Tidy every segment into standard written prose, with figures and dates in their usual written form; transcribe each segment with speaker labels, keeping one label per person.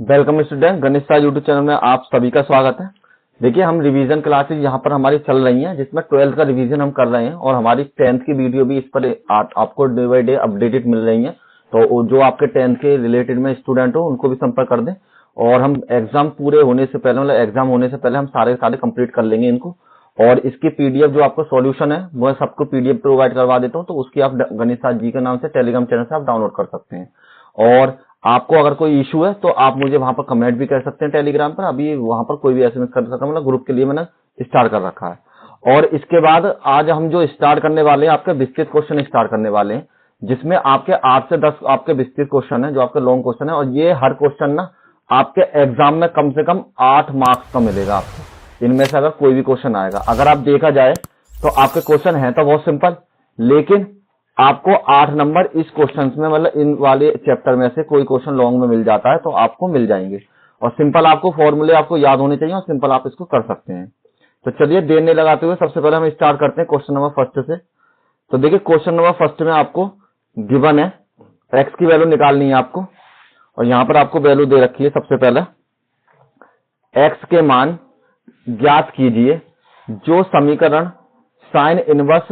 Speaker 1: Welcome student, गणित star YouTube channel में आप सभी का स्वागत है। देखिए, हम रिवीजन क्लासेस यहाँ पर हमारी चल रही हैं, जिसमें 12th का रिवीजन हम कर रहे हैं और हमारी 10th की वीडियो भी इस पर आपको डे बाई डे अपडेटेड मिल रही है। तो जो आपके 10th के रिलेटेड में स्टूडेंट हो उनको भी संपर्क कर दें और हम एग्जाम पूरे होने से पहले, मतलब एग्जाम होने से पहले हम सारे कंप्लीट कर लेंगे इनको। और इसकी पीडीएफ जो आपको सॉल्यूशन है वो सबको पीडीएफ प्रोवाइड करवा देता हूँ, तो उसकी आप गणित स्टार जी के नाम से टेलीग्राम चैनल से आप डाउनलोड कर सकते हैं। और आपको अगर कोई इशू है तो आप मुझे वहां पर कमेंट भी कर सकते हैं टेलीग्राम पर। अभी वहां पर कोई भी एसएमएस कर सकता है, मतलब ग्रुप के लिए मैंने स्टार्ट कर रखा है। और इसके बाद आज हम जो स्टार्ट करने वाले हैं, आपके विस्तृत क्वेश्चन स्टार्ट करने वाले हैं, जिसमें आपके 8 से 10 आपके विस्तृत क्वेश्चन है, जो आपके लॉन्ग क्वेश्चन है। और ये हर क्वेश्चन ना आपके एग्जाम में कम से कम 8 मार्क्स का मिलेगा आपको, इनमें से अगर कोई भी क्वेश्चन आएगा। अगर आप देखा जाए तो आपके क्वेश्चन है तो बहुत सिंपल, लेकिन आपको 8 नंबर इस क्वेश्चन में, मतलब इन वाले चैप्टर में से कोई क्वेश्चन लॉन्ग में मिल जाता है तो आपको मिल जाएंगे। और सिंपल आपको फॉर्मूले आपको याद होने चाहिए और सिंपल आप इसको कर सकते हैं। तो चलिए देर नहीं लगाते हुए सबसे पहले हम स्टार्ट करते हैं क्वेश्चन नंबर फर्स्ट से। तो देखिए, क्वेश्चन नंबर फर्स्ट में आपको गिवन है, एक्स की वैल्यू निकालनी है आपको। और यहां पर आपको वैल्यू दे रखी है, सबसे पहले एक्स के मान ज्ञात कीजिए जो समीकरण साइन इनवर्स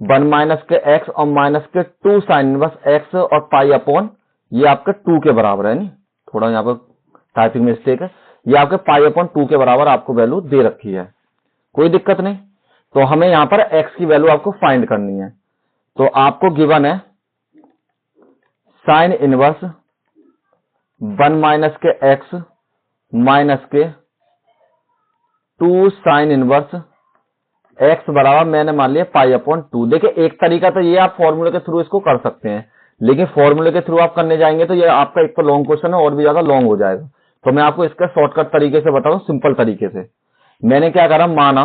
Speaker 1: 1 माइनस के एक्स और माइनस के 2 साइन इनवर्स एक्स और पाई अपॉन ये आपके 2 के बराबर है। नहीं, थोड़ा यहाँ पर टाइपिंग मिस्टेक है, ये आपके पाई अपॉन 2 के बराबर आपको वैल्यू दे रखी है, कोई दिक्कत नहीं। तो हमें यहाँ पर एक्स की वैल्यू आपको फाइंड करनी है। तो आपको गिवन है साइन इनवर्स 1 माइनस के एक्स माइनस के 2 साइन इनवर्स एक्स बराबर मैंने मान लिया पाई अपॉन 2। देखिए, एक तरीका तो ये आप फॉर्मूले के थ्रू इसको कर सकते हैं, लेकिन फॉर्मूले के थ्रू आप करने जाएंगे तो ये आपका एक तो लॉन्ग क्वेश्चन है और भी ज्यादा लॉन्ग हो जाएगा। तो मैं आपको इसका शॉर्टकट तरीके से बताऊं, सिंपल तरीके से। मैंने क्या करा, माना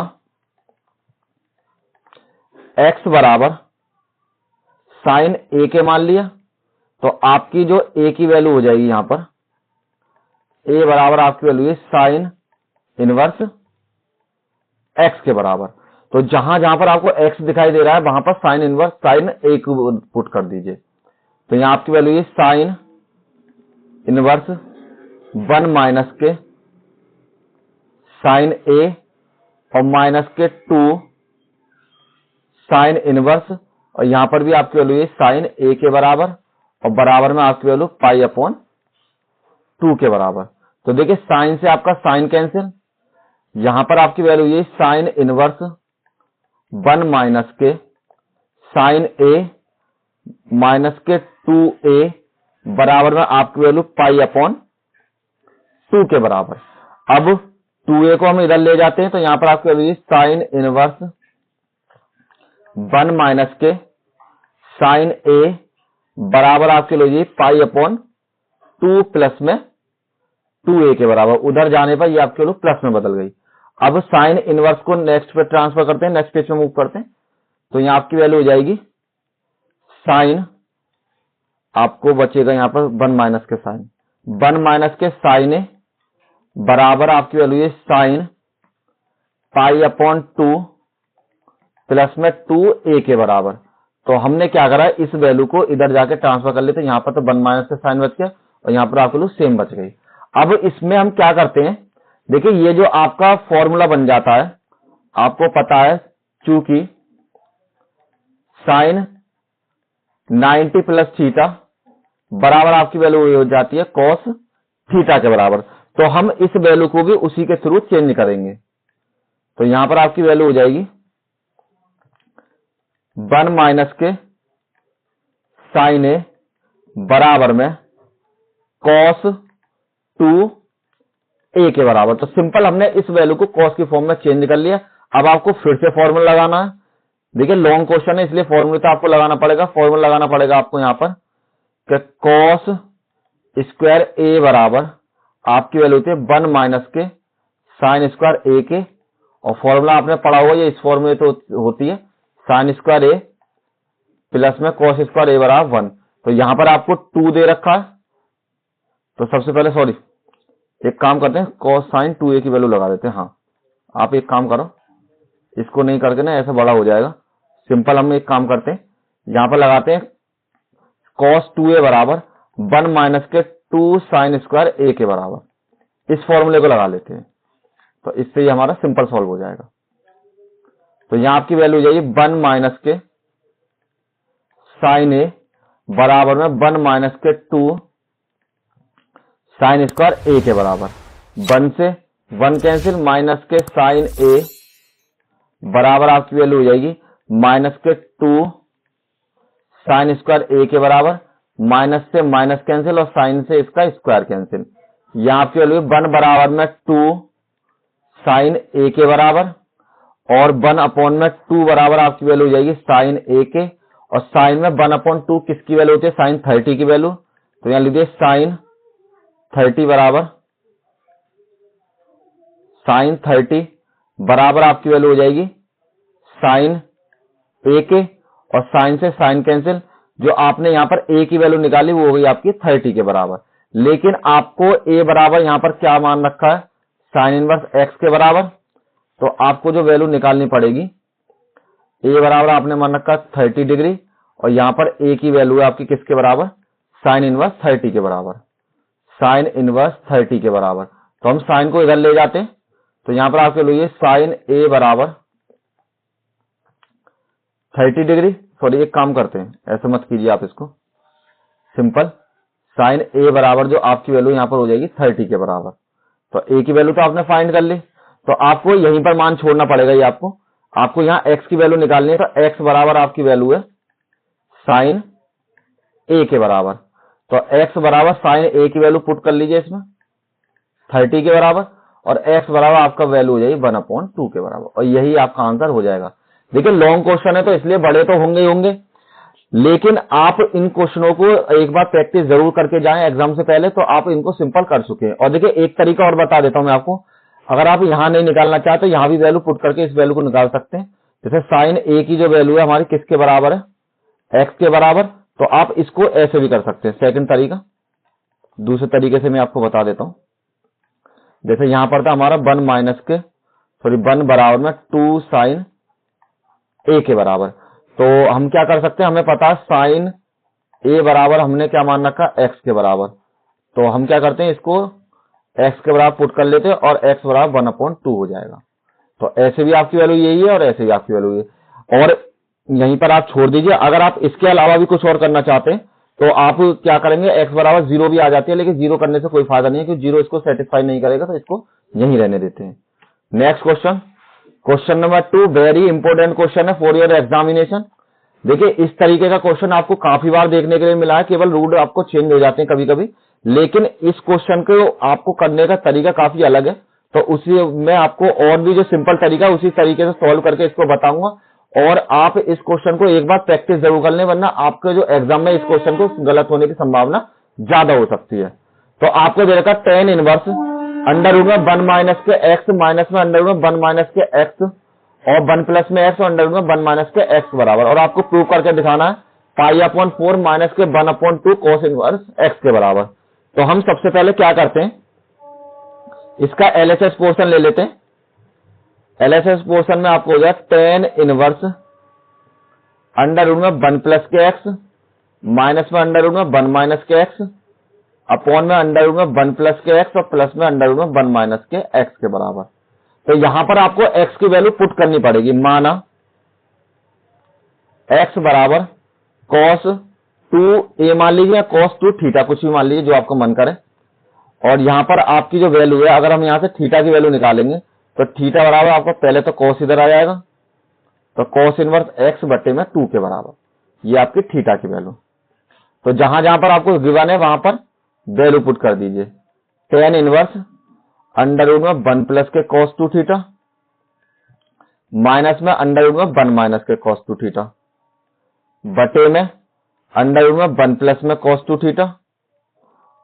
Speaker 1: एक्स बराबर साइन ए के मान लिया, तो आपकी जो ए की वैल्यू हो जाएगी यहां पर, ए बराबर आपकी वैल्यू है साइन इनवर्स एक्स के बराबर। तो जहां जहां पर आपको एक्स दिखाई दे रहा है वहां पर साइन इनवर्स साइन ए को पुट कर दीजिए। तो यहां आपकी वैल्यू है साइन इनवर्स 1 माइनस के साइन ए और माइनस के 2 साइन इनवर्स, और यहां पर भी आपकी वैल्यू है साइन ए के बराबर और बराबर में आपकी वैल्यू पाई अपॉन 2 के बराबर। तो देखिए, साइन से आपका साइन कैंसिल, यहां पर आपकी वैल्यू ये साइन इनवर्स 1 माइनस के साइन ए माइनस के 2a बराबर में आपकी वैल्यू पाई अपॉन 2 के बराबर। अब 2a को हम इधर ले जाते हैं तो यहां पर आपकी वैल्यू साइन इनवर्स 1 माइनस के साइन ए बराबर आपकी वैल्यू पाई अपॉन 2 प्लस में 2a के बराबर। उधर जाने पर ये आपकी वैल्यू प्लस में बदल गई। अब साइन इनवर्स को नेक्स्ट पे ट्रांसफर करते हैं, नेक्स्ट पेज में मूव करते हैं। तो यहां आपकी वैल्यू हो जाएगी साइन, आपको बचेगा यहां पर 1 माइनस के साइन, 1 माइनस के साइन ए बराबर आपकी वैल्यू है साइन पाई अपॉन 2 प्लस में 2a के बराबर। तो हमने क्या करा, इस वैल्यू को इधर जाके ट्रांसफर कर लेते हैं। यहां पर तो 1 माइनस के साइन बच गया और यहां पर आपकी वैल्यू सेम बच गई। अब इसमें हम क्या करते हैं, देखिए ये जो आपका फॉर्मूला बन जाता है, आपको पता है चूंकि साइन 90 प्लस थीटा बराबर आपकी वैल्यू हो जाती है कॉस थीटा के बराबर, तो हम इस वैल्यू को भी उसी के थ्रू चेंज करेंगे। तो यहां पर आपकी वैल्यू हो जाएगी 1 माइनस के साइन ए बराबर में कॉस 2a के बराबर। तो सिंपल हमने इस वैल्यू को कॉस की फॉर्म में चेंज कर लिया। अब आपको फिर से फॉर्मूला लगाना है। देखिए, लॉन्ग क्वेश्चन है इसलिए फॉर्मूला तो आपको लगाना पड़ेगा। फॉर्मूला लगाना पड़ेगा आपको यहां पर कि कॉस स्क्वायर ए बराबर आपकी वैल्यू होती है 1 माइनस के साइन स्क्वायर ए के, और फॉर्मूला आपने पढ़ा हुआ ये इस फॉर्मूले तो होती है साइन स्क्वायर ए प्लस में कॉस स्क्वायर ए बराबर 1। तो यहां पर आपको 2 दे रखा है, तो सबसे पहले एक काम करते हैं, कॉस साइन 2a की वैल्यू लगा देते हैं। हाँ, आप एक काम करो, इसको नहीं करके ना ऐसा बड़ा हो जाएगा। सिंपल हम एक काम करते हैं, यहां पर लगाते हैं कॉस 2a बराबर 1 माइनस के 2 साइन स्क्वायर ए के बराबर। इस फॉर्मूले को लगा लेते हैं, तो इससे ये हमारा सिंपल सॉल्व हो जाएगा। तो यहां आपकी वैल्यू हो जाएगी 1 माइनस के साइन ए बराबर में 1 माइनस के 2 साइन स्क्वायर ए के बराबर। 1 से 1 कैंसिल, माइनस के साइन ए बराबर आपकी वैल्यू हो जाएगी माइनस के 2 साइन स्क्वायर ए के बराबर। माइनस से माइनस कैंसिल और साइन से इसका स्क्वायर कैंसिल। यहां आपकी वैल्यू 1 बराबर में 2 साइन ए के बराबर और 1 अपॉन में 2 बराबर आपकी वैल्यू हो जाएगी साइन ए के। और साइन में 1 अपॉन 2 किसकी वैल्यू होती है? साइन 30 की वैल्यू। तो यहां लीजिए साइन 30 बराबर साइन 30 बराबर आपकी वैल्यू हो जाएगी साइन ए के और साइन से साइन कैंसिल। जो आपने यहां पर ए की वैल्यू निकाली वो हो गई आपकी 30 के बराबर। लेकिन आपको ए बराबर यहां पर क्या मान रखा है? साइन इनवर्स एक्स के बराबर। तो आपको जो वैल्यू निकालनी पड़ेगी, ए बराबर आपने मान रखा 30 डिग्री और यहां पर ए की वैल्यू है आपकी किसके बराबर? साइन इनवर्स 30 के बराबर। साइन इनवर्स 30 के बराबर। तो हम साइन को इधर ले जाते हैं, तो यहां पर आपके लिए साइन ए बराबर 30 डिग्री। सॉरी, एक काम करते हैं, ऐसे मत कीजिए आप इसको, सिंपल साइन ए बराबर जो आपकी वैल्यू यहां पर हो जाएगी 30 के बराबर। तो ए की वैल्यू तो आपने फाइंड कर ली, तो आपको यहीं पर मान छोड़ना पड़ेगा। ये आपको यहां एक्स की वैल्यू निकालनी है। तो एक्स बराबर आपकी वैल्यू है साइन ए के बराबर। तो एक्स बराबर साइन ए की वैल्यू पुट कर लीजिए इसमें 30 के बराबर और एक्स बराबर आपका वैल्यू हो जाएगी 1/2 के बराबर। और यही आपका आंसर हो जाएगा। देखिए लॉन्ग क्वेश्चन है तो इसलिए बड़े तो होंगे ही होंगे, लेकिन आप इन क्वेश्चनों को एक बार प्रैक्टिस जरूर करके जाएं एग्जाम से पहले, तो आप इनको सिंपल कर चुके हैं। और देखिए एक तरीका और बता देता हूं मैं आपको, अगर आप यहां नहीं निकालना चाहते तो यहां भी वैल्यू पुट करके इस वैल्यू को निकाल सकते हैं। जैसे साइन ए की जो वैल्यू है हमारी किसके बराबर है? एक्स के बराबर। तो आप इसको ऐसे भी कर सकते हैं, सेकंड तरीका। दूसरे तरीके से मैं आपको बता देता हूं। जैसे यहां पर था हमारा 1 बराबर में 2 साइन ए के बराबर। तो हम क्या कर सकते हैं, हमें पता है साइन ए बराबर हमने क्या मान रखा? एक्स के बराबर। तो हम क्या करते हैं, इसको एक्स के बराबर पुट कर लेते हैं और एक्स बराबर 1/2 हो जाएगा। तो ऐसे भी आपकी वैल्यू यही है और ऐसे भी आपकी वैल्यू यही। और यहीं पर आप छोड़ दीजिए। अगर आप इसके अलावा भी कुछ और करना चाहते हैं तो आप क्या करेंगे, एक्स बराबर 0 भी आ जाती है, लेकिन 0 करने से कोई फायदा नहीं है क्योंकि 0 इसको सेटिस्फाई नहीं करेगा, तो इसको यहीं रहने देते हैं। Next question, question number 2, very important question है फॉर योर एग्जामिनेशन। देखिए इस तरीके का क्वेश्चन आपको काफी बार देखने के लिए मिला है, केवल रूल आपको चेंज हो जाते हैं कभी कभी, लेकिन इस क्वेश्चन को आपको करने का तरीका काफी अलग है। तो उसी में आपको और भी जो सिंपल तरीका है उसी तरीके से सॉल्व करके इसको बताऊंगा। और आप इस क्वेश्चन को एक बार प्रैक्टिस जरूर कर लें, वरना आपके जो एग्जाम में इस क्वेश्चन को गलत होने की संभावना ज्यादा हो सकती है। तो आपको दे रखा tan इनवर्स अंडर रूट में 1 माइनस के एक्स माइनस में अंडर रूट में 1 माइनस के एक्स और 1 प्लस में एक्स और अंडर रूट में 1 माइनस के एक्स बराबर। और आपको प्रूव करके दिखाना है π/4 माइनस के 1/2 cos इनवर्स एक्स के बराबर। तो हम सबसे पहले क्या करते हैं, इसका एलएचएस पोर्शन ले लेते हैं। एलएचएस पोर्शन में आपको हो जाए tan इनवर्स अंडर रूट में 1 प्लस के एक्स माइनस में अंडर रूट में 1 माइनस के एक्स अपॉन में अंडर रूट में 1 प्लस के एक्स और प्लस में अंडर रूट में 1 माइनस के एक्स के बराबर। तो यहां पर आपको एक्स की वैल्यू पुट करनी पड़ेगी। माना एक्स बराबर cos 2a मान लीजिए, cos 2 थीटा, कुछ भी मान लीजिए जो आपको मन करे। और यहां पर आपकी जो वैल्यू है, अगर हम यहां से थीटा की वैल्यू निकालेंगे तो थीटा बराबर आपको पहले तो cos इधर आ जाएगा, तो cos इनवर्स एक्स बटे में 2 के बराबर, ये आपकी थीटा की वैल्यू। तो जहां जहां पर आपको गिवन है वहां पर वैल्यू पुट कर दीजिए। tan इनवर्स अंडर रूट में 1 प्लस के cos 2 थीटा माइनस में अंडर रूट में 1 माइनस के cos 2 थीटा बटे में अंडर रूट में 1 प्लस में cos 2 थीटा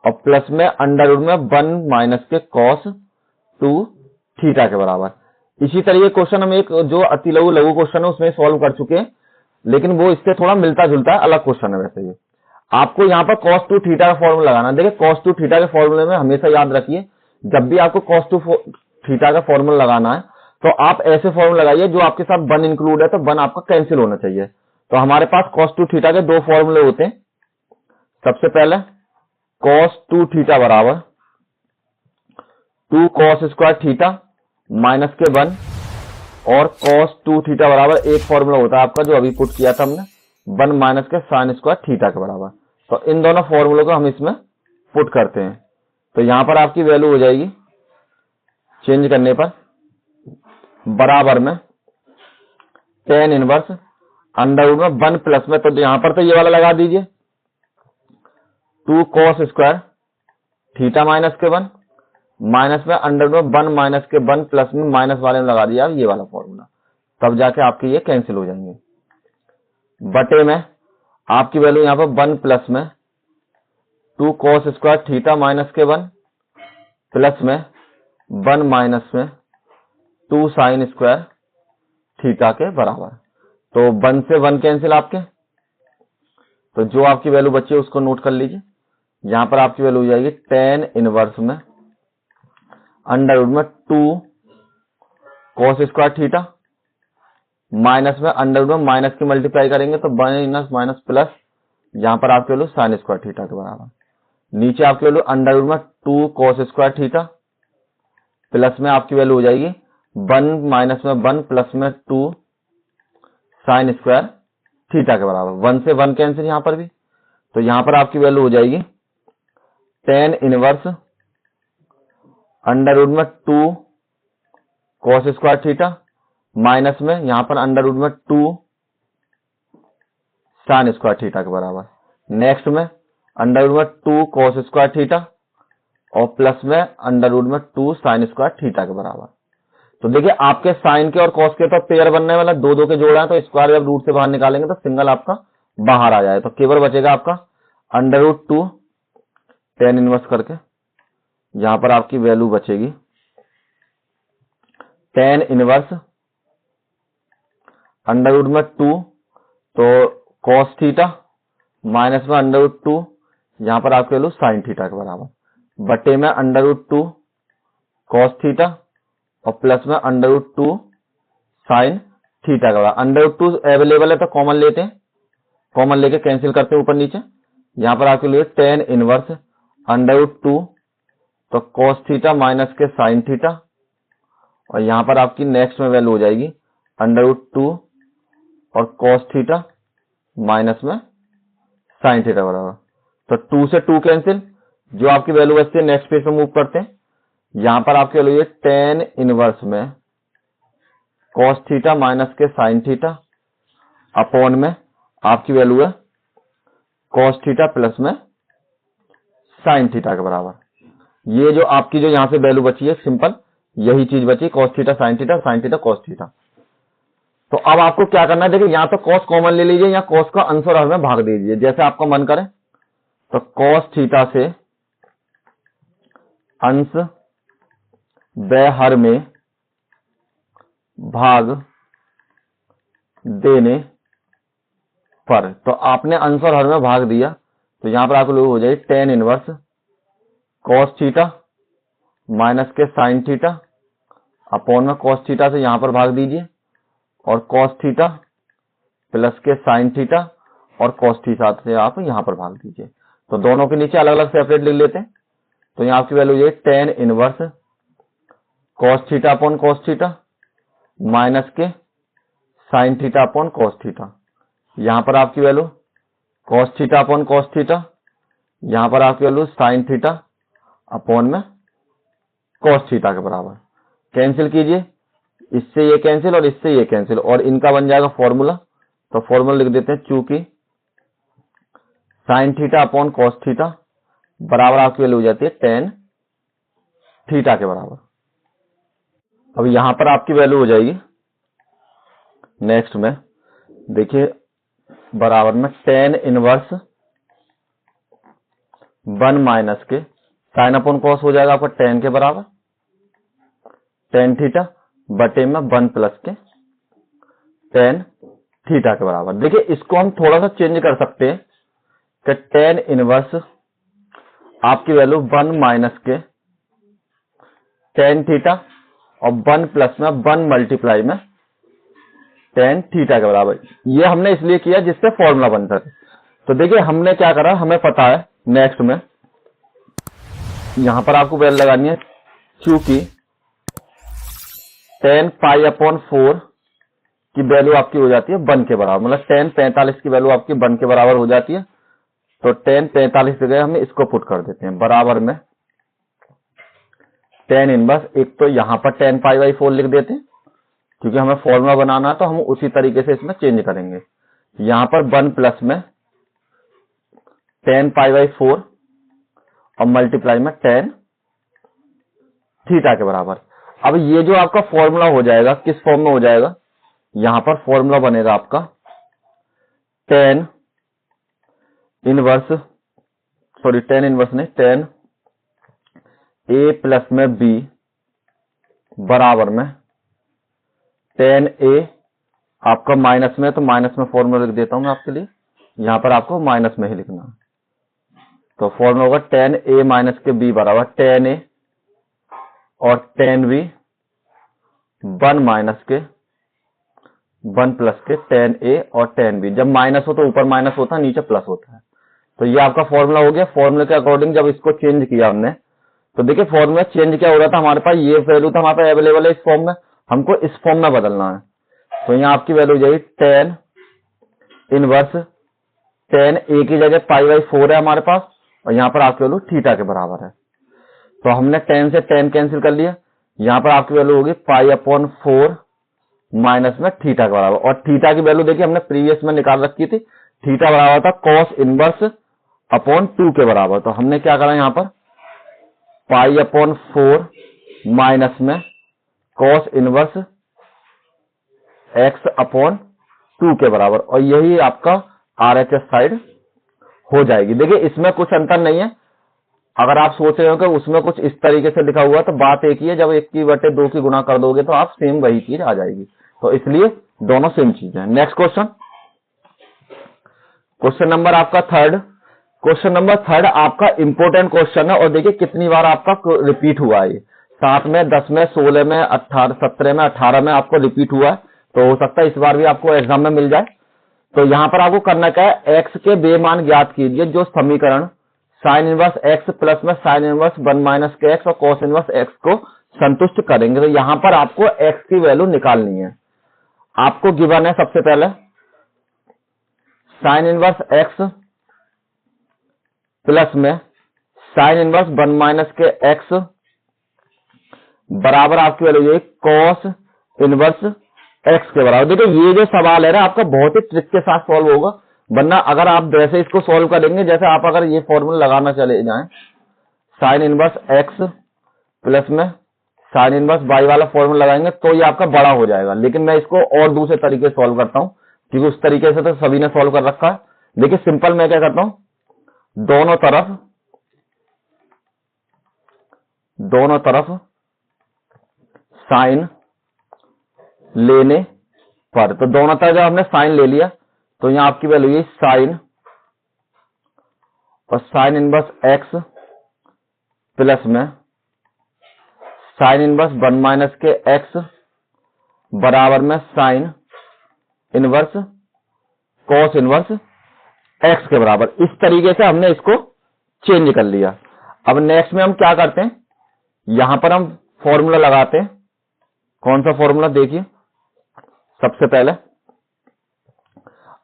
Speaker 1: और प्लस में अंडर रूट में 1 माइनस के cos 2 थीटा के बराबर। इसी तरीके क्वेश्चन हम एक जो अति लघु क्वेश्चन है उसमें सॉल्व कर चुके हैं, लेकिन वो इससे थोड़ा मिलता जुलता है, अलग क्वेश्चन है। वैसे ये आपको यहाँ पर cos 2 थीटा का फॉर्मूला लगाना। देखिए cos 2 थीटा के फॉर्मूले में हमेशा याद रखिए, जब भी आपको cos 2 थीटा का फॉर्मूला लगाना है तो आप ऐसे फॉर्मूला लगाइए जो आपके साथ 1 इंक्लूड है, तो 1 आपका कैंसिल होना चाहिए। तो हमारे पास cos 2 थीटा के 2 फॉर्मूले होते हैं। सबसे पहले cos 2 थीटा बराबर 2 cos स्क्वायर थीटा माइनस के 1 और cos 2 थीटा बराबर एक फॉर्मूला होता है आपका जो अभी पुट किया था हमने 1 माइनस के साइन स्क्वायर थीटा के बराबर। तो इन दोनों फॉर्मूलों को हम इसमें पुट करते हैं। तो यहां पर आपकी वैल्यू हो जाएगी चेंज करने पर बराबर में tan इनवर्स अंडर रूट में 1 प्लस में, तो यहां पर तो ये वाला लगा दीजिए 2 cos स्क्वायर थीटा माइनस के 1 माइनस में अंडर रूट में 1 माइनस के 1 प्लस में माइनस वाले में लगा दिया ये वाला फॉर्मूला, तब जाके आपके ये कैंसिल हो जाएंगे। बटे में आपकी वैल्यू यहां पर 1 प्लस में 2 cos स्क्वायर थीटा माइनस के 1 प्लस में 1 माइनस में 2 साइन स्क्वायर थीटा के बराबर। तो 1 से 1 कैंसिल आपके, तो जो आपकी वैल्यू बची है उसको नोट कर लीजिए। यहां पर आपकी वैल्यू हो जाएगी tan इनवर्स में अंडर रूट में 2 cos स्क्वायर थीटा माइनस में अंडर रूट में माइनस की मल्टीप्लाई करेंगे तो माइनस माइनस प्लस, यहां पर आपकी वैल्यू साइन स्क्वायर थीटा के बराबर। नीचे आपकी वैल्यू अंडर रूट में 2 cos स्क्वायर थीटा प्लस में आपकी वैल्यू हो जाएगी 1 माइनस में 1 प्लस में 2 साइन स्क्वायर थीटा के बराबर। 1 से 1 कैंसिल यहां पर भी, तो यहां पर आपकी वैल्यू हो जाएगी tan इनवर्स अंडर रूट में 2 cos स्क्वायर थीटा माइनस में यहां पर अंडर रूट में 2 साइन स्क्वायर थीटा के बराबर। नेक्स्ट में अंडर रूट में 2 cos स्क्वायर थीटा और प्लस में अंडर रूट में 2 साइन स्क्वायर थीटा के बराबर। तो देखिए आपके साइन के और कॉस के तो पेयर बनने वाला दो दो के जोड़ा है, तो स्क्वायर जब रूट से बाहर निकालेंगे तो सिंगल आपका बाहर आ जाए, तो केवल बचेगा आपका अंडर रूट 2 tan इनवर्स करके। यहां पर आपकी वैल्यू बचेगी tan इनवर्स अंडर रूट में 2 तो cos थीटा माइनस में अंडर रूट 2, यहां पर आपकी वैल्यू साइन थीटा के बराबर बटे में अंडर रूट 2 cos थीटा और प्लस में अंडर रूट 2 साइन थीटा के बराबर। अंडर रूट 2 अवेलेबल है तो कॉमन लेते हैं, कॉमन लेके कैंसिल करते हैं ऊपर नीचे। यहां पर आपके लिए tan इनवर्स अंडर रूट 2 तो cos थीटा माइनस के साइन थीटा और यहां पर आपकी नेक्स्ट में वैल्यू हो जाएगी अंडर रूट 2 और cos थीटा माइनस में साइन थीटा बराबर। तो 2 से 2 कैंसिल, जो आपकी वैल्यू बचती है नेक्स्ट पेज पे मूव करते हैं। यहां पर आपकी वैल्यू है tan इनवर्स में cos थीटा माइनस के साइन थीटा अपॉन में आपकी वैल्यू है cos थीटा प्लस में साइन थीटा के बराबर। ये जो आपकी जो यहां से वैल्यू बची है सिंपल यही चीज बची, cos theta sine theta sine theta cos theta. तो अब आपको क्या करना है, देखिए यहां तो cos कॉमन ले लीजिए या cos का अंश और हर में भाग दीजिए जैसे आपका मन करे। तो cos थीटा से अंश व हर में भाग देने पर, तो आपने अंश और हर में भाग दिया तो यहां पर आपको हो जाए tan inverse cos theta minus के साइन थीटा अपॉन में cos थीटा से यहां पर भाग दीजिए और cos थीटा प्लस के साइन थीटा और cos थीटा से आप यहां पर भाग दीजिए। तो दोनों के नीचे अलग अलग सेपरेट लिख लेते हैं। तो यहां आपकी वैल्यू ये tan inverse cos theta upon cos theta minus के sine theta upon cos theta. यहां पर आपकी value cos theta upon cos theta, यहां पर आपकी वैल्यू साइन थीटा अपॉन में cos थीटा के बराबर। कैंसिल कीजिए, इससे ये कैंसिल और इससे ये कैंसिल और इनका बन जाएगा फॉर्मूला। तो फॉर्मूला लिख देते हैं, चूंकि sign theta upon cos theta बराबर आपकी वैल्यू हो जाती है tan थीटा के बराबर। अब यहां पर आपकी वैल्यू हो जाएगी नेक्स्ट में देखिए बराबर में tan इनवर्स 1 माइनस के साइन अपॉन cos हो जाएगा आपका tan के बराबर tan थीटा बटे में 1 प्लस के tan थीटा के बराबर। देखिए इसको हम थोड़ा सा चेंज कर सकते हैं कि tan इनवर्स आपकी वैल्यू 1 माइनस के tan थीटा और 1 प्लस में 1 मल्टीप्लाई में tan थीटा के बराबर। ये हमने इसलिए किया जिससे फॉर्मूला बनता है। तो देखिए हमने क्या करा, हमें पता है नेक्स्ट में यहां पर आपको वैल्यू लगानी है चूंकि tan π/4 की वैल्यू आपकी हो जाती है 1 के बराबर, मतलब tan 45 की वैल्यू आपकी 1 के बराबर हो जाती है। तो tan 45 जगह हम इसको पुट कर देते हैं बराबर में tan इनवर्स, एक तो यहां पर tan π/4 लिख देते हैं क्योंकि हमें फॉर्मूला बनाना है, तो हम उसी तरीके से इसमें चेंज करेंगे। यहां पर 1 प्लस में tan π/4 और मल्टीप्लाई में tan थीटा के बराबर। अब ये जो आपका फॉर्मूला हो जाएगा किस फॉर्म में हो जाएगा, यहां पर फॉर्मूला बनेगा आपका tan इनवर्स नहीं, tan a प्लस में b बराबर में tan a आपका माइनस में, तो माइनस में फॉर्मूला लिख देता हूं मैं आपके लिए, यहां पर आपको माइनस में ही लिखना है। तो फॉर्मूला होगा tan a माइनस के b बराबर tan a और tan b 1 माइनस के 1 प्लस के tan a और tan b। जब माइनस हो तो ऊपर माइनस होता है, नीचे प्लस होता है। तो ये आपका फॉर्मूला हो गया। फॉर्मूले के अकॉर्डिंग जब इसको चेंज किया हमने, तो देखिए फॉर्मूला चेंज क्या हो रहा था, हमारे पास ये वैल्यू था हमारे पास अवेलेबल है इस फॉर्म में, हमको इस फॉर्म में बदलना है। तो यहाँ आपकी वैल्यू हो जाएगी tan इनवर्स tan a की जगह π/4 है हमारे पास, और यहाँ पर आपकी वैल्यू थीटा के बराबर है। तो हमने tan से tan कैंसिल कर लिया, यहाँ पर आपकी वैल्यू होगी π/4 माइनस में थीटा के बराबर। और थीटा की वैल्यू देखिए हमने प्रीवियस में निकाल रखी थी, थीटा बराबर था cos इनवर्स अपॉन 2 के बराबर। तो हमने क्या करा यहाँ पर π/4 माइनस में cos इनवर्स x अपॉन 2 के बराबर, और यही आपका RHS साइड हो जाएगी। देखिए इसमें कुछ अंतर नहीं है, अगर आप सोच रहे हो कि उसमें कुछ इस तरीके से लिखा हुआ है, तो बात एक ही है, जब 1 की बटे 2 की गुणा कर दोगे तो आप सेम वही चीज आ जाएगी। तो इसलिए दोनों सेम चीज है। नेक्स्ट क्वेश्चन नंबर आपका थर्ड। क्वेश्चन नंबर थर्ड आपका इंपोर्टेंट क्वेश्चन है, और देखिए कितनी बार आपका रिपीट हुआ है। 7 में, 10 में, 16 में, 18, 17 में, 18 में आपको रिपीट हुआ है, तो हो सकता है इस बार भी आपको एग्जाम में मिल जाए। तो यहां पर आपको करना क्या है, एक्स के बे मान ज्ञात कीजिए जो समीकरण साइन इनवर्स एक्स प्लस में साइन इनवर्स 1 माइनस के एक्स और कॉस इनवर्स एक्स को संतुष्ट करेंगे। तो यहां पर आपको एक्स की वैल्यू निकालनी है। आपको गिवन है सबसे पहले साइन इनवर्स एक्स प्लस में साइन इनवर्स 1 माइनस के एक्स बराबर आपकी वैल्यू ये कॉस इनवर्स एक्स के बराबर। देखिए ये जो सवाल है ना आपका बहुत ही ट्रिक के साथ सॉल्व होगा, वरना अगर आप जैसे इसको सॉल्व करेंगे, जैसे आप अगर ये फॉर्मूला लगाना चले जाएं साइन इनवर्स एक्स प्लस में साइन इनवर्स वाई वाला फॉर्मूला लगाएंगे तो ये आपका बड़ा हो जाएगा। लेकिन मैं इसको और दूसरे तरीके से सॉल्व करता हूं, क्योंकि उस तरीके से तो सभी ने सॉल्व कर रखा है। देखिए सिंपल मैं क्या करता हूं, दोनों तरफ साइन लेने पर, तो दोनों तरफ जब हमने साइन ले लिया तो यहां आपकी वैल्यू ये साइन और साइन इनवर्स एक्स प्लस में साइन इनवर्स 1 माइनस के एक्स बराबर में sine inverse cos inverse x के बराबर। इस तरीके से हमने इसको चेंज कर लिया। अब नेक्स्ट में हम क्या करते हैं, यहां पर हम फॉर्मूला लगाते हैं। कौन सा फॉर्मूला, देखिए सबसे पहले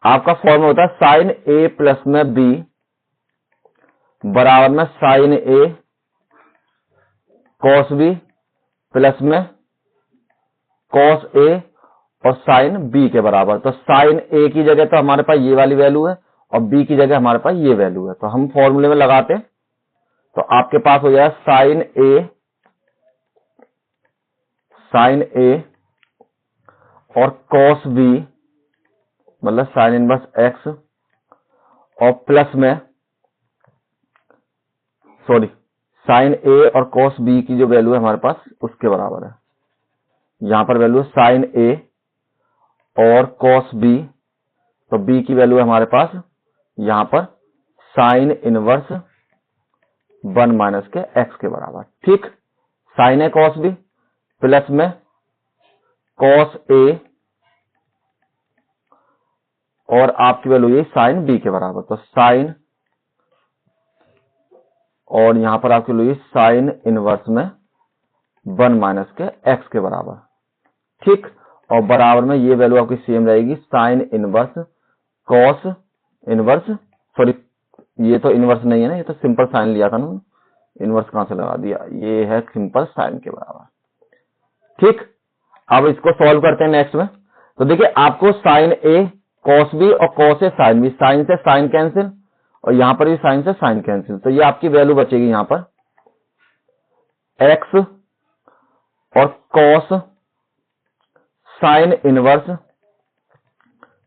Speaker 1: आपका फॉर्मूला होता है साइन ए प्लस में बी बराबर में साइन ए कॉस बी प्लस में कॉस ए और साइन बी के बराबर। तो साइन ए की जगह तो हमारे पास ये वाली वैल्यू है और बी की जगह हमारे पास ये वैल्यू है। तो हम फॉर्मूले में लगाते हैं, तो आपके पास हो जाएगा साइन ए और कॉस बी मतलब साइन इनवर्स एक्स और प्लस में साइन ए और कॉस बी की जो वैल्यू है हमारे पास उसके बराबर है। यहां पर वैल्यू साइन ए और कॉस बी, तो बी की वैल्यू है हमारे पास यहां पर साइन इनवर्स 1 माइनस के एक्स के बराबर। ठीक, साइन ए कॉस बी प्लस में कॉस ए और आपकी वैल्यू ये साइन बी के बराबर। तो साइन और यहां पर आपकी वैल्यू साइन इनवर्स में 1 माइनस के x के बराबर। ठीक, और बराबर में ये वैल्यू आपकी सेम रहेगी sine inverse cos inverse, sorry ये तो इनवर्स नहीं है ना, ये तो सिंपल साइन लिया था ना, इनवर्स कहां से लगा दिया, ये है सिंपल साइन के बराबर। ठीक, अब इसको सॉल्व करते हैं नेक्स्ट में। तो देखिए आपको साइन ए कॉस बी और cos A sine B, sign से साइन कैंसिल और यहां पर भी साइन से साइन कैंसिल, तो ये आपकी वैल्यू बचेगी यहां पर एक्स और कॉस साइन इनवर्स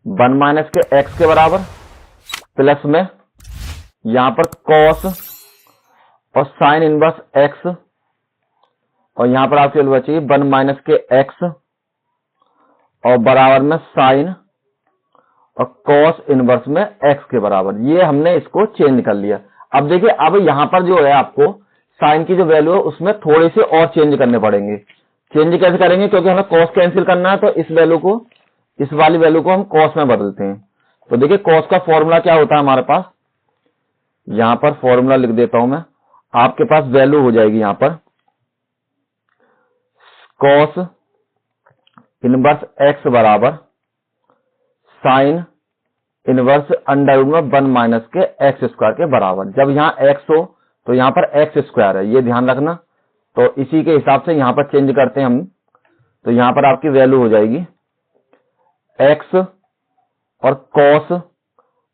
Speaker 1: 1 माइनस के एक्स के बराबर, प्लस में यहां पर कॉस और साइन इनवर्स एक्स और यहां पर आपकी वैल्यू बचेगी 1 माइनस के एक्स और बराबर में साइन और कॉस इनवर्स में एक्स के बराबर। ये हमने इसको चेंज कर लिया। अब देखिए अब यहां पर जो है आपको साइन की जो वैल्यू है उसमें थोड़े से और चेंज करने पड़ेंगे। चेंज कैसे करेंगे, क्योंकि हमें कॉस कैंसिल करना है, तो इस वैल्यू को, इस वाली वैल्यू को हम कॉस में बदलते हैं। तो देखिए कॉस का फॉर्मूला क्या होता है हमारे पास, यहां पर फॉर्मूला लिख देता हूं मैं, आपके पास वैल्यू हो जाएगी यहां पर कॉस इनवर्स एक्स बराबर साइन इनवर्स अंडर रूट में 1 माइनस के एक्स स्क्वायर के बराबर। जब यहाँ एक्स हो तो यहाँ पर एक्स स्क्वायर है, ये ध्यान रखना। तो इसी के हिसाब से यहाँ पर चेंज करते हैं हम। तो यहाँ पर आपकी वैल्यू हो जाएगी एक्स और कॉस,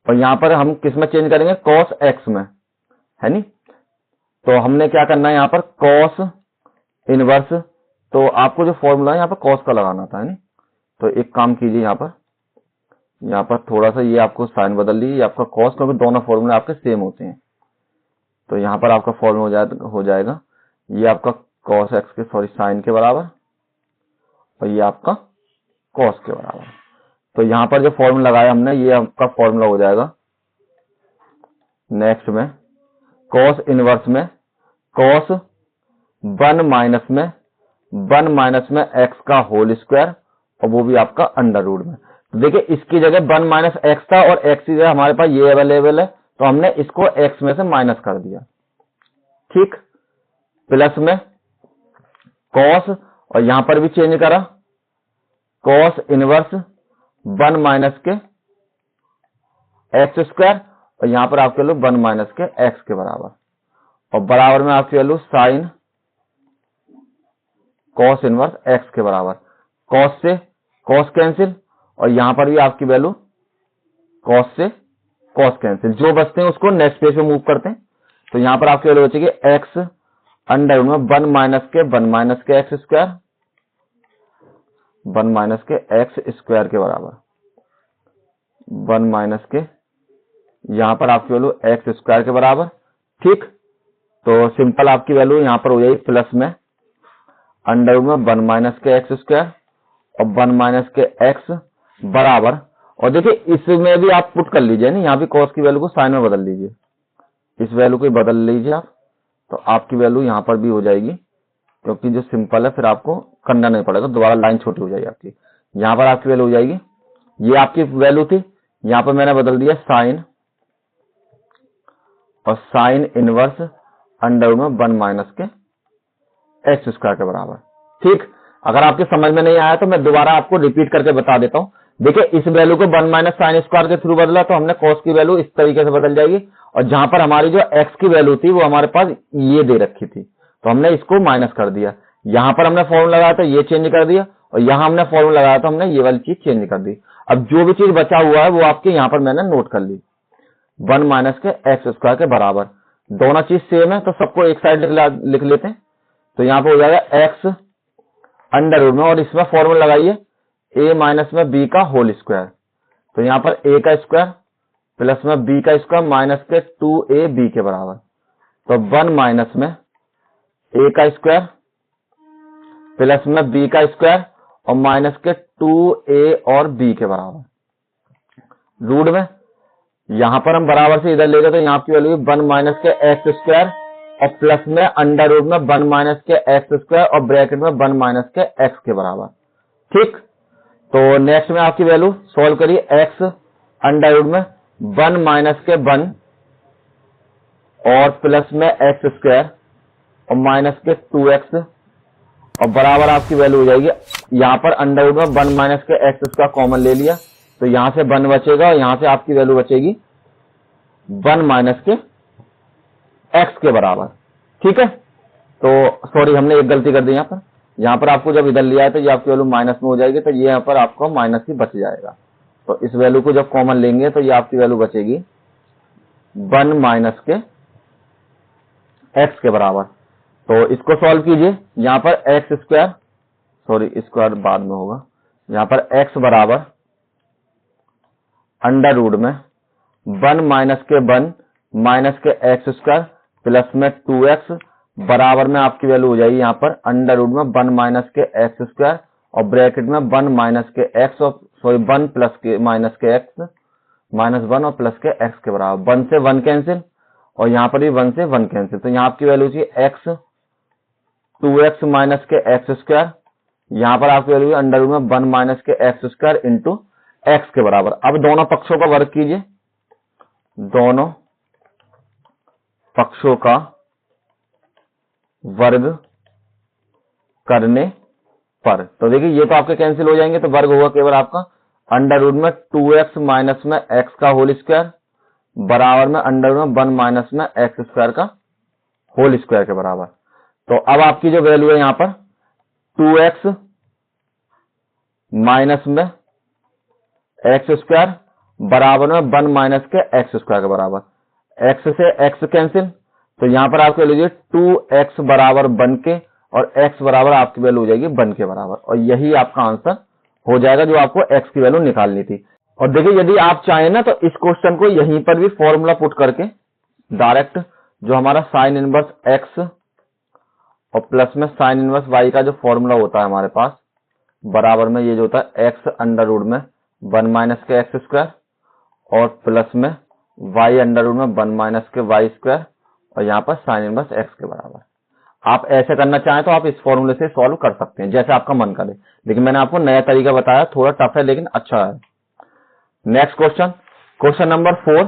Speaker 1: और यहाँ पर हम किस में चेंज करेंगे, कॉस एक्स में, है नी। तो हमने क्या करना है यहाँ पर कॉस इनवर्स, तो आपको जो फॉर्मूला है यहाँ पर कॉस का लगाना था, है नी। तो एक काम कीजिए यहाँ पर थोड़ा सा ये आपको साइन बदल लीजिए, आपका कॉस, क्योंकि दोनों फॉर्मूले आपके सेम होते हैं। तो यहाँ पर आपका फॉर्मूला हो जाएगा ये आपका कॉस एक्स के, सॉरी साइन के बराबर, और ये आपका कॉस के बराबर। तो यहाँ पर जो फॉर्मूला लगाया हमने ये आपका फॉर्मूला हो जाएगा नेक्स्ट में कॉस इनवर्स में कॉस 1 माइनस में एक्स का होल स्क्वायर, और वो भी आपका अंडर रूट में। तो देखिए इसकी जगह 1 माइनस एक्स था और एक्स की जगह हमारे पास ये अवेलेबल है, तो हमने इसको एक्स में से माइनस कर दिया। ठीक, प्लस में कॉस, और यहां पर भी चेंज करा कॉस इनवर्स 1 माइनस के एक्स स्क्वायर, और यहां पर आपके लोग 1 माइनस के एक्स के बराबर, और बराबर में आपकी value sine cos inverse x के बराबर। कॉस से कॉस कैंसिल, और यहां पर भी आपकी वैल्यू कॉस से कॉस कैंसिल, जो बचते हैं उसको नेक्स्ट पेज पे मूव करते हैं। तो यहां पर आपकी वैल्यू बचेगी एक्स अंडर में 1 माइनस के एक्स स्क्वायर, 1 माइनस के एक्स स्क्वायर के बराबर, 1 माइनस के, यहां पर आपकी वैल्यू एक्स स्क्वायर के बराबर। ठीक, तो सिंपल आपकी वैल्यू यहां पर हो जाएगी प्लस में अंडर में 1 माइनस के एक्स स्क्वायर और 1 माइनस के एक्स बराबर, और देखिए इसमें भी आप पुट कर लीजिए ना, यहाँ भी कॉस की वैल्यू को साइन में बदल लीजिए, इस वैल्यू को बदल लीजिए आप, तो आपकी वैल्यू यहाँ पर भी हो जाएगी, क्योंकि जो सिंपल है फिर आपको करना नहीं पड़ेगा, दोबारा लाइन छोटी हो जाएगी आपकी। यहाँ पर आपकी वैल्यू हो जाएगी, ये आपकी वैल्यू थी, यहाँ पर मैंने बदल दिया साइन और साइन इनवर्स अंडर में 1 माइनस के एक्स स्क्वायर के बराबर। ठीक, अगर आपके समझ में नहीं आया तो मैं दोबारा आपको रिपीट करके बता देता हूं। देखिए इस वैल्यू को 1 माइनस साइन स्क्वायर के थ्रू बदला, तो हमने कॉस की वैल्यू इस तरीके से बदल जाएगी, और जहां पर हमारी जो एक्स की वैल्यू थी वो हमारे पास ये दे रखी थी, तो हमने इसको माइनस कर दिया। यहां पर हमने फॉर्मूला लगाया था ये चेंज कर दिया, और यहां हमने फॉर्मूला लगाया था हमने ये वाली चीज चेंज कर दी। अब जो भी चीज बचा हुआ है वो आपके यहाँ पर मैंने नोट कर ली, 1 माइनस के एक्स स्क्वायर के बराबर। दोनों चीज सेम है तो सबको एक साइड लिख लेते हैं। तो यहाँ पे हो जाएगा एक्स अंडर रूट में, और इसमें फॉर्मूला लगाइए a माइनस में b का होल स्क्वायर, तो यहाँ पर a का स्क्वायर प्लस में b का स्क्वायर माइनस के 2ab के बराबर, तो 1 माइनस में a का स्क्वायर प्लस में b का स्क्वायर और माइनस के 2a और b के बराबर। रूट में यहां पर हम बराबर से इधर ले गए, तो यहाँ की वैल्यू 1 माइनस के एक्स स्क्वायर और प्लस में अंडर रूट में 1 माइनस के एक्स स्क्वायर और ब्रैकेट में 1 माइनस के एक्स के बराबर। ठीक, तो नेक्स्ट में आपकी वैल्यू सॉल्व करिए, एक्स अंडर रूट में 1 माइनस के 1 और प्लस में एक्स स्क्वायर और माइनस के 2x और बराबर आपकी वैल्यू हो जाएगी, यहाँ पर अंडर रूट में 1 माइनस के एक्स का कॉमन ले लिया तो यहां से 1 बचेगा और यहां से आपकी वैल्यू बचेगी 1 माइनस के एक्स के बराबर। ठीक है, तो सॉरी हमने एक गलती कर दी यहाँ पर आपको जब इधर लिया है तो ये आपकी वैल्यू माइनस में हो जाएगी, तो ये यहाँ पर आपको माइनस ही बच जाएगा। तो इस वैल्यू को जब कॉमन लेंगे तो ये आपकी वैल्यू बचेगी 1 माइनस के एक्स के बराबर। तो इसको सॉल्व कीजिए, यहाँ पर एक्स स्क्वायर, सॉरी स्क्वायर बाद में होगा, यहाँ पर एक्स बराबर अंडर रूट में 1 माइनस के 1 माइनस के एक्स स्क्वायर प्लस में 2x बराबर में आपकी वैल्यू हो जाएगी यहाँ पर अंडर रूट में 1 माइनस के एक्स स्क्वायर और ब्रैकेट में 1 माइनस के एक्स और सॉरी 1 प्लस के माइनस के एक्स माइनस 1 और प्लस के एक्स के बराबर। 1 से 1 कैंसिल और यहाँ पर भी 1 से 1 कैंसिल, तो यहाँ आपकी वैल्यू थी एक्स 2x माइनस के एक्स स्क्वायर, यहाँ पर आपकी वैल्यू अंडर रूट में 1 माइनस के एक्स स्क्वायर इंटू एक्स के बराबर। अब दोनों पक्षों का वर्ग कीजिए, दोनों पक्षों का वर्ग करने पर तो देखिए ये तो आपके कैंसिल हो जाएंगे, तो वर्ग होगा केवल आपका अंडर रूट में 2x माइनस में x का होल स्क्वायर बराबर में अंडर रूट में 1 माइनस में एक्स स्क्वायर का होल स्क्वायर के बराबर। तो अब आपकी जो वैल्यू है यहाँ पर 2x माइनस में एक्स स्क्वायर बराबर में 1 माइनस के एक्स स्क्वायर के बराबर, x से x कैंसिल, तो यहाँ पर आपको लीजिए 2x बराबर 1 के और x बराबर आपकी वैल्यू हो जाएगी 1 के बराबर, और यही आपका आंसर हो जाएगा जो आपको x की वैल्यू निकालनी थी। और देखिए यदि आप चाहें ना तो इस क्वेश्चन को यहीं पर भी फॉर्मूला पुट करके डायरेक्ट जो हमारा साइन इनवर्स x और प्लस में साइन इनवर्स y का जो फॉर्मूला होता है हमारे पास बराबर में ये जो होता है x अंडर रूट में 1 माइनस के एक्स स्क्वायर और प्लस में y अंडर रूट में 1 माइनस के वाई स्क्वायर और यहाँ पर साइन इनवर्स x के बराबर। आप ऐसे करना चाहें तो आप इस फॉर्मूले से सॉल्व कर सकते हैं जैसे आपका मन करे, लेकिन मैंने आपको नया तरीका बताया, थोड़ा टफ है लेकिन अच्छा है। Next question, question number 4,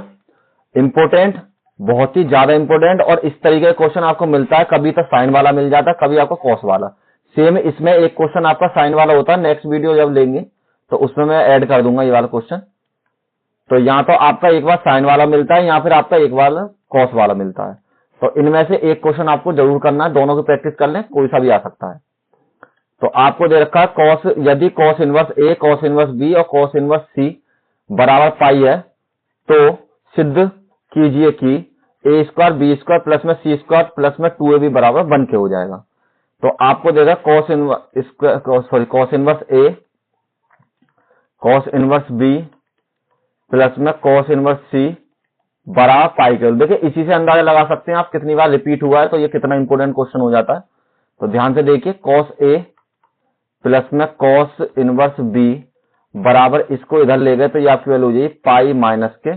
Speaker 1: important, बहुत ही ज्यादा इंपोर्टेंट, और इस तरीके का क्वेश्चन आपको मिलता है, कभी तो साइन वाला मिल जाता है, कभी आपको कॉस वाला। सेम इसमें एक क्वेश्चन आपका साइन वाला होता है, नेक्स्ट वीडियो जब लेंगे तो उसमें मैं ऐड कर दूंगा ये वाला क्वेश्चन। तो यहाँ तो आपका एक बार साइन वाला मिलता है, यहाँ फिर आपका एक बार कॉस वाला मिलता है, तो इनमें से एक क्वेश्चन आपको जरूर करना है, दोनों की प्रैक्टिस कर लें, कोई सा भी आ सकता है। तो आपको दे रखा है कॉस, यदि कॉस इनवर्स ए, कॉस इनवर्स बी और कॉस इनवर्स सी बराबर पाई है तो सिद्ध कीजिए कि ए स्क्वायर बी स्क्वायर प्लस में सी स्क्वायर प्लस में 2ab बराबर 1 के हो जाएगा। तो आपको देगा कॉस इनवर्स ए कॉस इनवर्स बी प्लस में कॉस इनवर्स सी बराबर पाई के। देखिए इसी से अंदाजा लगा सकते हैं आप कितनी बार रिपीट हुआ है, तो ये कितना इंपोर्टेंट क्वेश्चन हो जाता है। तो ध्यान से देखिए, कॉस ए प्लस में कॉस इनवर्स बी बराबर, इसको इधर ले गए तो ये आपकी वैल्यू हो जाएगी पाई माइनस के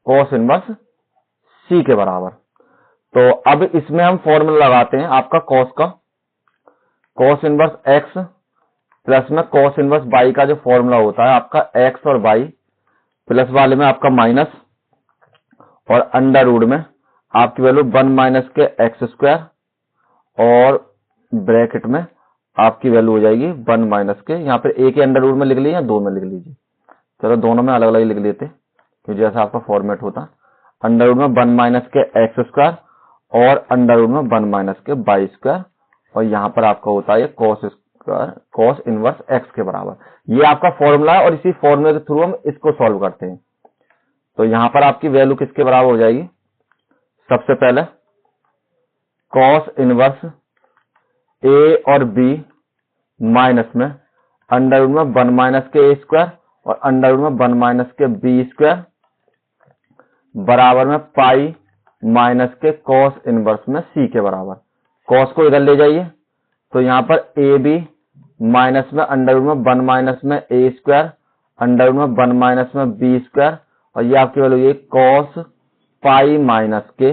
Speaker 1: कॉस इनवर्स सी के बराबर। तो अब इसमें हम फॉर्मूला लगाते हैं आपका कॉस का, कॉस इनवर्स एक्स प्लस में कॉस इनवर्स बाई का जो फॉर्मूला होता है आपका एक्स और बाई प्लस वाले में आपका माइनस और अंडर रूट में आपकी वैल्यू 1 माइनस के एक्स स्क्वायर और ब्रैकेट में आपकी वैल्यू हो जाएगी 1 माइनस के, यहाँ पर एक ही अंडर रूट में लिख लीजिए या 2 में लिख लीजिए, चलो दोनों में अलग अलग लिख लेते तो जैसा आपका फॉर्मेट होता, अंडर रूट में 1 माइनस के एक्स स्क्वायर और अंडर रूट में 1 माइनस के बाई स्क्वायर और यहाँ पर आपका होता है cos square cos inverse x के बराबर। ये आपका फॉर्मूला है और इसी फॉर्मूले के थ्रू हम इसको सॉल्व करते हैं। तो यहाँ पर आपकी वैल्यू किसके बराबर हो जाएगी, सबसे पहले कॉस इनवर्स ए और बी माइनस में अंडर रूट में 1 माइनस के ए स्क्वायर और अंडर रूट में 1 माइनस के बी स्क्वायर बराबर में पाई माइनस के कॉस इनवर्स में सी के बराबर। कॉस को इधर ले जाइए तो यहाँ पर ए बी माइनस में अंडर रूट में 1 माइनस में ए स्क्वायर अंडर रूट में 1 माइनस में बी स्क्वायर और ये आपकी वैल्यू ये कॉस पाई माइनस के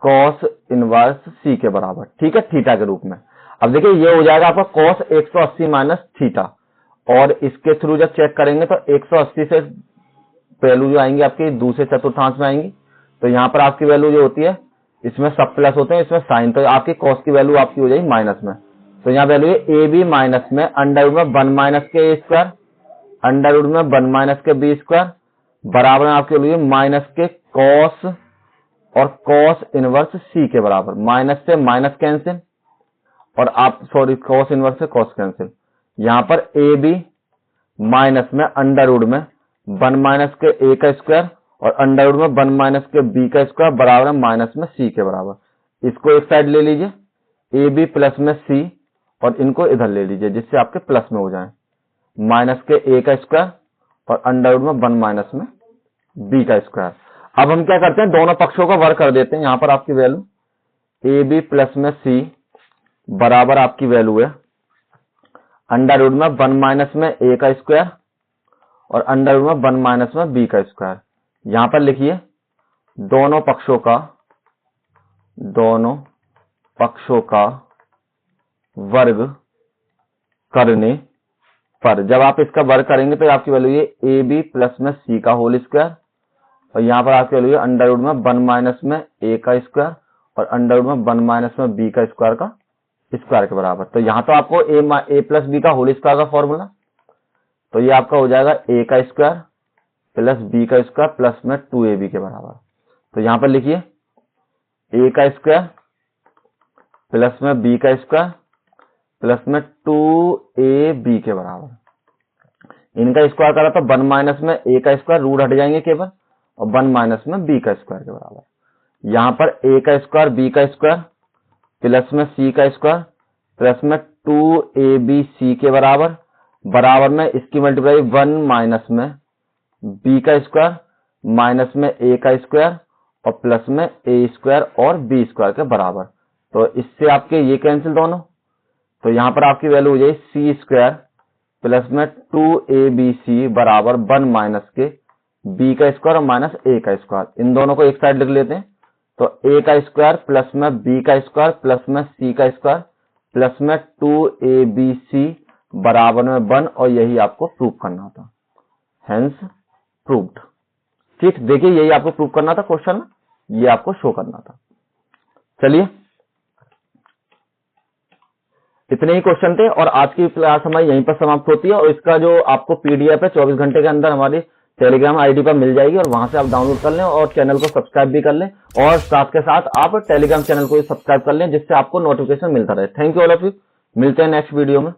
Speaker 1: कॉस इनवर्स सी के बराबर, ठीक है, थीटा के रूप में। अब देखिए ये हो जाएगा आपका कॉस 180 माइनस थीटा, और इसके थ्रू जब चेक करेंगे तो 180 से वैल्यू जो आएंगी आपकी दूसरे चतुर्थांश में आएंगी, तो यहाँ पर आपकी वैल्यू जो होती है इसमें सब प्लस होते हैं, इसमें साइन, तो आपकी कॉस की वैल्यू आपकी हो जाएगी माइनस में, तो यहाँ वैल्यू है ए बी माइनस में अंडर रूट में 1 माइनस के ए स्क्वायर, अंडर रूट में 1 माइनस के बी स्क्वायर बराबर में आपकी वैल्यू है माइनस के कॉस और कॉस इनवर्स सी के बराबर। माइनस से माइनस कैंसिल और आप सॉरी कॉस इनवर्स से कॉस कैंसिल। यहाँ पर ए बी माइनस में अंडर रूट में 1 माइनस के ए का स्क्वायर और अंडर रूट में 1 माइनस के बी का स्क्वायर बराबर है माइनस में सी के बराबर। इसको एक साइड ले लीजिए ए बी प्लस में सी और इनको इधर ले लीजिए जिससे आपके प्लस में हो जाए माइनस के ए का स्क्वायर और अंडर रूट में 1 माइनस में बी का स्क्वायर। अब हम क्या करते हैं, दोनों पक्षों को वर्ग कर देते हैं। यहाँ पर आपकी वैल्यू ए बी प्लस में सी बराबर आपकी वैल्यू है अंडर रूट में 1 माइनस में ए का स्क्वायर और अंडर रूट में 1 माइनस में बी का स्क्वायर। यहां पर लिखिए दोनों पक्षों का वर्ग करने पर जब आप इसका वर्ग करेंगे तो आपकी वैल्यू ये ए बी प्लस में सी का होल स्क्वायर और यहाँ पर आपकी वैल्यू अंडर रूट में 1 माइनस में ए का स्क्वायर और अंडर रूट में 1 माइनस में बी का स्क्वायर के बराबर। तो यहाँ तो आपको ए प्लस बी का होल स्क्वायर का फॉर्मूला, तो ये आपका हो जाएगा ए का स्क्वायर प्लस बी का स्क्वायर प्लस में 2ab के बराबर। तो यहाँ पर लिखिए ए का स्क्वायर प्लस में बी का स्क्वायर प्लस में 2ab के बराबर। इनका स्क्वायर करा तो 1 माइनस में ए का स्क्वायर रूट हट जाएंगे केवल और 1 माइनस में बी का स्क्वायर के बराबर। यहाँ पर ए का स्क्वायर बी का स्क्वायर प्लस में सी का स्क्वायर प्लस में 2abc के बराबर बराबर में इसकी मल्टीप्लाई 1 माइनस में बी का स्क्वायर माइनस में ए का स्क्वायर और प्लस में ए स्क्वायर और बी स्क्वायर के बराबर। तो इससे आपके ये कैंसिल दोनों, तो यहाँ पर आपकी वैल्यू हो जाए सी स्क्वायर प्लस में 2abc बराबर 1 माइनस के बी का स्क्वायर और माइनस ए का स्क्वायर। इन दोनों को एक साइड लिख लेते हैं। तो ए का स्क्वायर प्लस में बी का स्क्वायर प्लस में सी का स्क्वायर प्लस में 2abc बराबर में 1 और यही आपको प्रूव करना था, हेंस प्रूव्ड। ठीक, देखिए यही आपको प्रूव करना था क्वेश्चन में, ये आपको शो करना था। चलिए इतने ही क्वेश्चन थे और आज की क्लास हमारी यहीं पर समाप्त होती है और इसका जो आपको पीडीएफ है 24 घंटे के अंदर हमारी टेलीग्राम आईडी पर मिल जाएगी और वहां से आप डाउनलोड कर लें और चैनल को सब्सक्राइब भी कर लें और साथ के साथ आप टेलीग्राम चैनल को सब्सक्राइब कर लें जिससे आपको नोटिफिकेशन मिलता रहे। Thank you all of you, मिलते हैं नेक्स्ट वीडियो में।